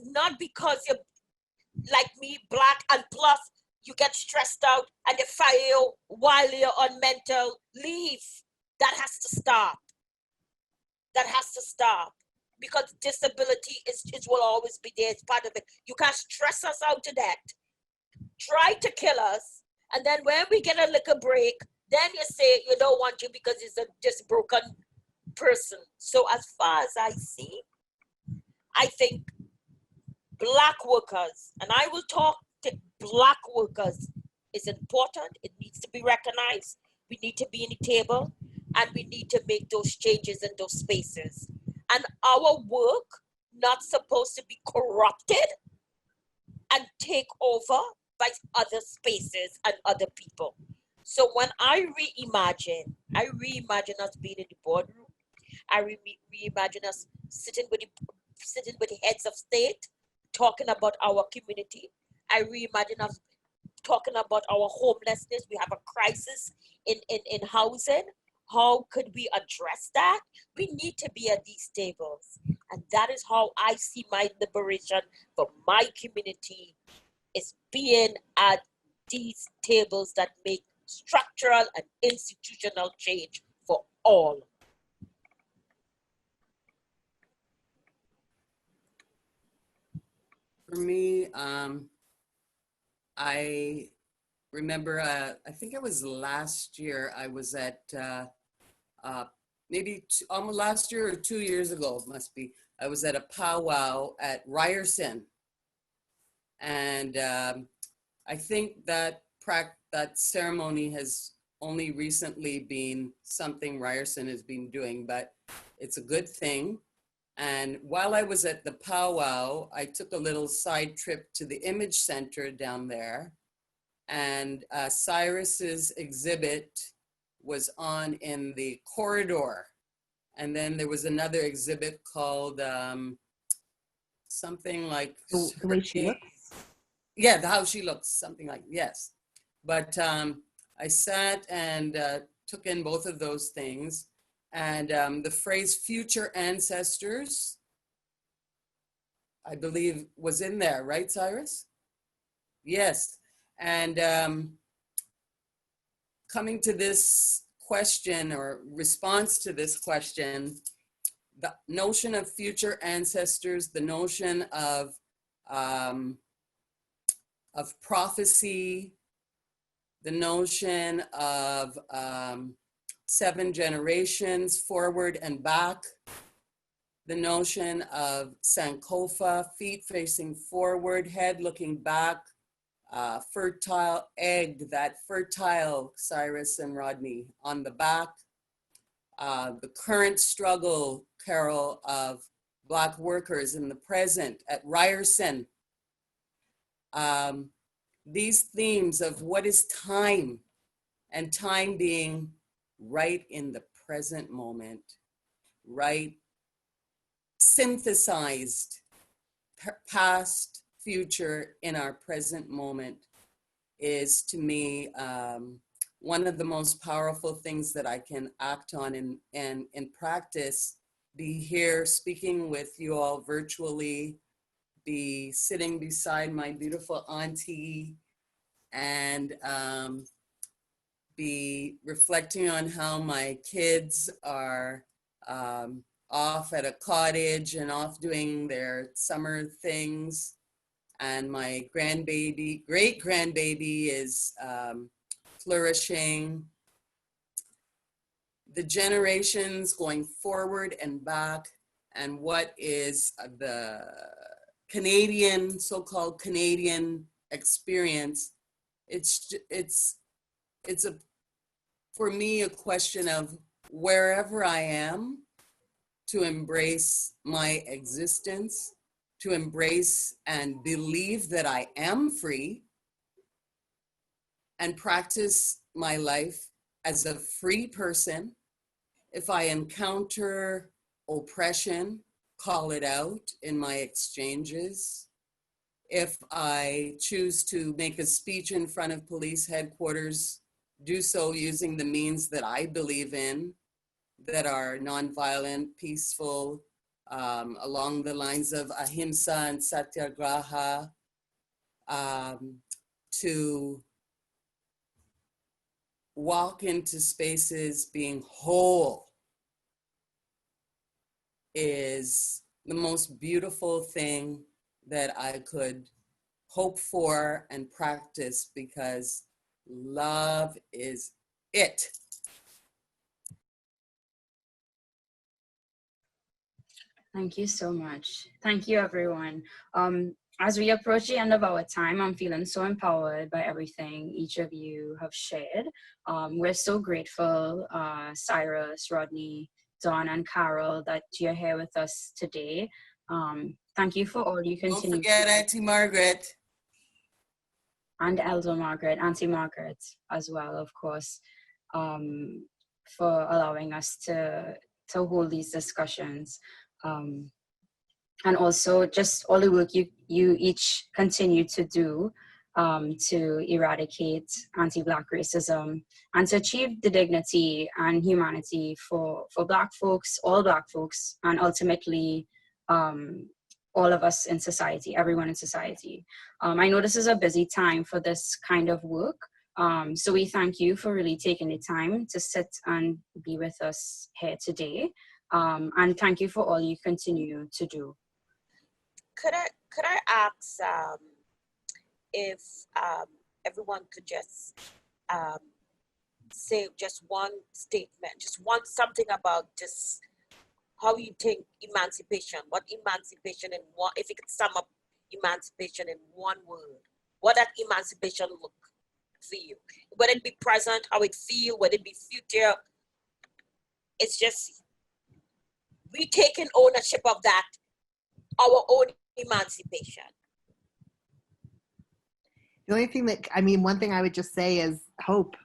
not because you're like me, Black, and plus you get stressed out and they fire you while you're on mental leave. That has to stop. That has to stop. Because disability is will always be there. It's part of it. You can't stress us out to that. Try to kill us. And then when we get a little break, then you say you don't want you because it's a just broken person. So as far as I see, I think Black workers, and I will talk to Black workers, is important. It needs to be recognized. We need to be in the table, and we need to make those changes in those spaces. And our work not supposed to be corrupted and take over by other spaces and other people. So when I reimagine us being in the boardroom. I reimagine us sitting with the heads of state, talking about our community. I reimagine us talking about our homelessness. We have a crisis in housing. How could we address that? We need to be at these tables. And that is how I see my liberation for my community, is being at these tables that make structural and institutional change for all. For me, I remember, I think it was last year, I was at, maybe almost last year or 2 years ago, it must be, I was at a powwow at Ryerson. And I think that that ceremony has only recently been something Ryerson has been doing, but it's a good thing. And while I was at the powwow, I took a little side trip to the Image Center down there, and Syrus's exhibit was on in the corridor. And then there was another exhibit called something like The way she looks. Yeah, how she looks, something like, yes. But I sat and took in both of those things. And the phrase future ancestors, I believe, was in there, right, Syrus? Yes. And coming to this question, or response to this question, the notion of future ancestors, the notion of prophecy, the notion of 7 generations forward and back, the notion of Sankofa, feet facing forward, head looking back, fertile egg, that fertile, Syrus and Rodney, on the back, the current struggle, Carol, of Black workers in the present at Ryerson. These themes of what is time, and time being right in the present moment, right, synthesized past, future in our present moment, is to me one of the most powerful things that I can act on and in practice. Be here speaking with you all virtually, be sitting beside my beautiful auntie, and be reflecting on how my kids are off at a cottage and off doing their summer things. And my grandbaby, great grandbaby is flourishing. The generations going forward and back, and what is the Canadian, so-called Canadian experience. It's for me, a question of wherever I am, to embrace my existence, to embrace and believe that I am free, and practice my life as a free person. If I encounter oppression, call it out in my exchanges. If I choose to make a speech in front of police headquarters, do so using the means that I believe in, that are nonviolent, peaceful, along the lines of ahimsa and satyagraha, to walk into spaces being whole is the most beautiful thing that I could hope for and practice, because love is it. Thank you so much. Thank you, everyone. As we approach the end of our time, I'm feeling so empowered by everything each of you have shared. We're so grateful, Syrus, Rodney, Dawn, and Carol, that you're here with us today. Thank you for all you continue. Don't forget Auntie Margaret. And Elder Margaret, Auntie Margaret as well, of course, for allowing us to hold these discussions. And also just all the work you each continue to do to eradicate anti-Black racism and to achieve the dignity and humanity for Black folks, all Black folks, and ultimately all of us in society, everyone in society. I know this is a busy time for this kind of work, so we thank you for really taking the time to sit and be with us here today. And thank you for all you continue to do. Could I ask if everyone could just say just one statement, something about just how you think emancipation, what emancipation in one, if you could sum up emancipation in one word, what that emancipation look for you? Would it be present, how it feel, would it be future? It's just, we taking ownership of that, our own emancipation. The only thing that, one thing I would just say is hope.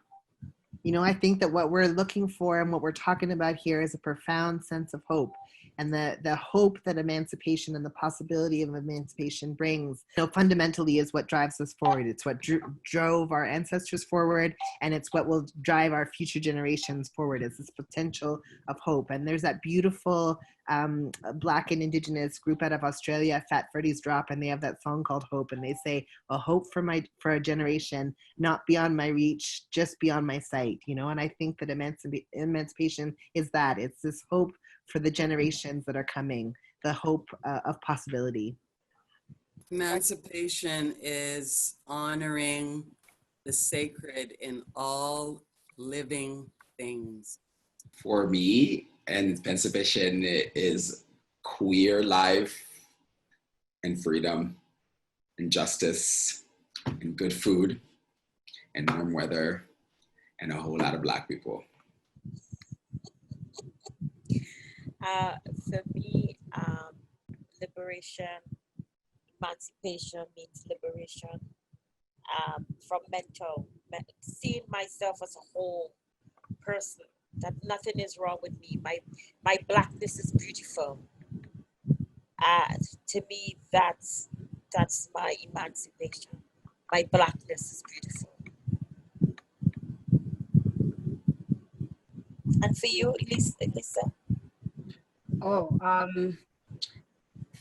I think that what we're looking for and what we're talking about here is a profound sense of hope. And the hope that emancipation and the possibility of emancipation brings, fundamentally is what drives us forward. It's what drove our ancestors forward, and it's what will drive our future generations forward, is this potential of hope. And there's that beautiful Black and Indigenous group out of Australia, Fat Freddy's Drop, and they have that song called Hope, and they say, a hope for a generation, not beyond my reach, just beyond my sight, and I think that emancipation is that. It's this hope for the generations that are coming, the hope of possibility. Emancipation is honoring the sacred in all living things. For me, emancipation is queer life and freedom and justice and good food and warm weather and a whole lot of Black people. For me, liberation, emancipation means liberation from seeing myself as a whole person, that nothing is wrong with me. My Blackness is beautiful. To me, that's my emancipation. My blackness is beautiful. And for you, Alyssa? Oh,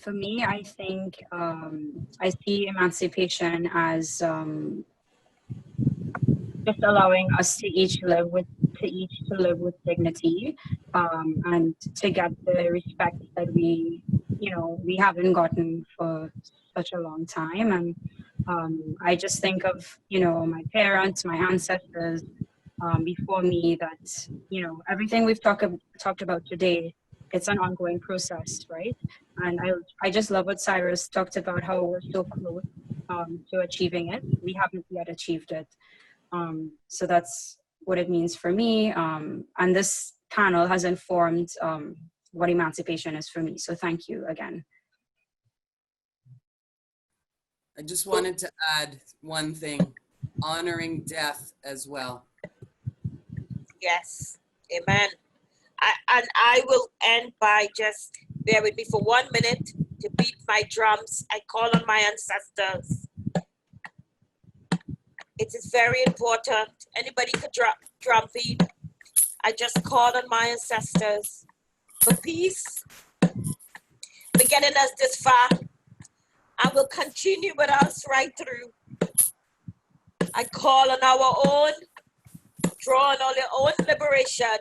for me, I think I see emancipation as just allowing us to live with dignity, and to get the respect that we haven't gotten for such a long time. And I just think of my parents, my ancestors before me, that everything we've talked about today, it's an ongoing process, right? And I just love what Syrus talked about, how we're so close to achieving it. We haven't yet achieved it. So that's what it means for me. And this panel has informed what emancipation is for me. So thank you again. I just wanted to add one thing, honoring death as well. Yes, amen. I will end by just bear with me for 1 minute to beat my drums. I call on my ancestors. It is very important. Anybody could drum beat. I just call on my ancestors for peace, for getting us this far, and will continue with us right through. I call on our own, draw on our own liberation,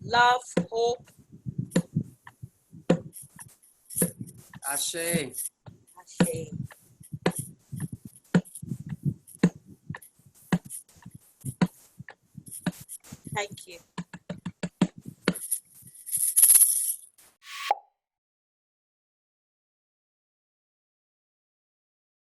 love, hope. Ashe. Ashe. Thank you.